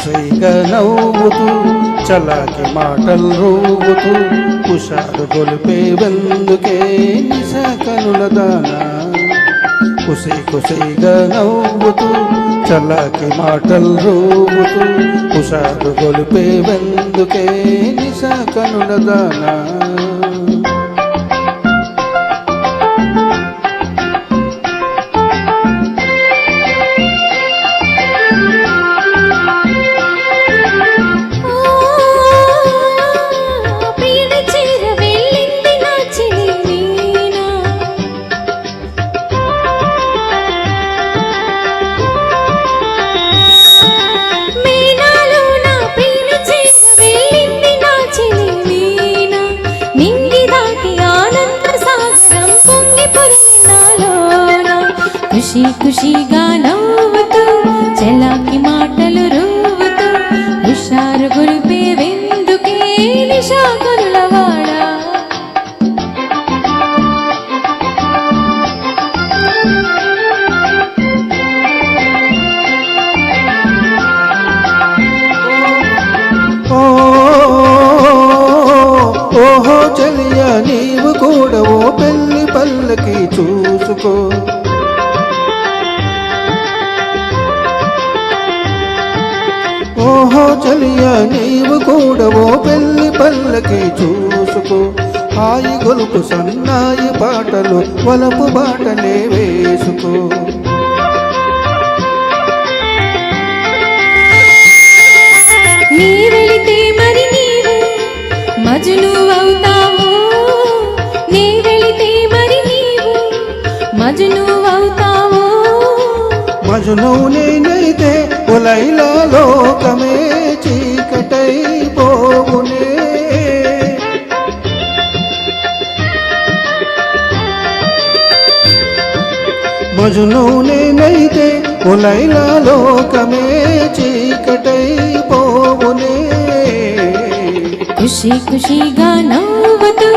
కుసైగా నవ్వుతూ చలాకి మాటలు రూగుతూ హుషారు గొలిపే వెందుకే నిశ కనుల దానా కుసైగా నవ్వుతూ చలాకి మాటలు రూగుతూ హుషారు గొలిపే వెందుకే నిశ కనుల దానా ఖుషిగా నవ్వుతూ చలాకి మాటలు రూవుతూ హుషారు గొలిపే వెందుకే నిశా కనులవాడా ఓహో చెలియా నీవు కూడా ఓ పెళ్లి పల్లకి చూసుకో ఓహో చలియా నీవు కూడా ఓ పెళ్లి పల్లకి చూసుకో హాయి గొలుపు సన్నాయి పాటలు వలపు బాటలే వేసుకో నీ వెళితే మరి నీవు మజును అవుతావు నీ వెళితే మరి నీవు మజును అవుతావు మజును నేనైతే లైలా లోకమే చీకటై పోవునే మజును నేనైతే లైలా లోకమే చీకటై పోవునే ఖుషిగా నవ్వుతూ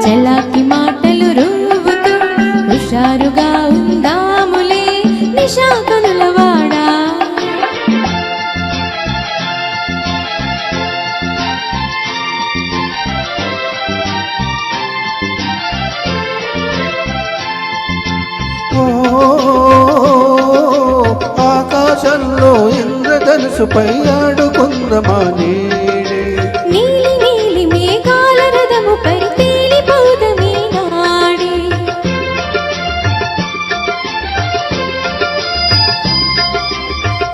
చలాకి మాటలు రూవుతూ హుషారుగా ఉందాములే నిశా కనులవాడా ఆకాశంలో ఇంద్రధనుసుపై ఆడుకుందమా నేడే నీలి నీలి మేఘాల రథముపై తేలిపోదమే నాడే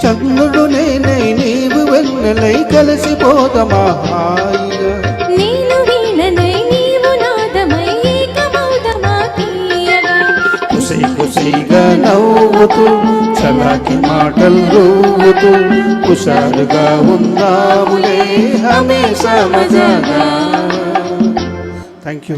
చంద్రుడు నేనై నీవు వెన్నెలై కలిసిపోదమా హాయిగా నేను వీణనై నీవు నాదమై ఏకమౌదమా తీయగా కుసైగా నవ్వుతూ చలాకి మాటలు రూవుతూ హుషారుగా ఉందాములే హమేషా మజాగా థ్యాంక్ యూ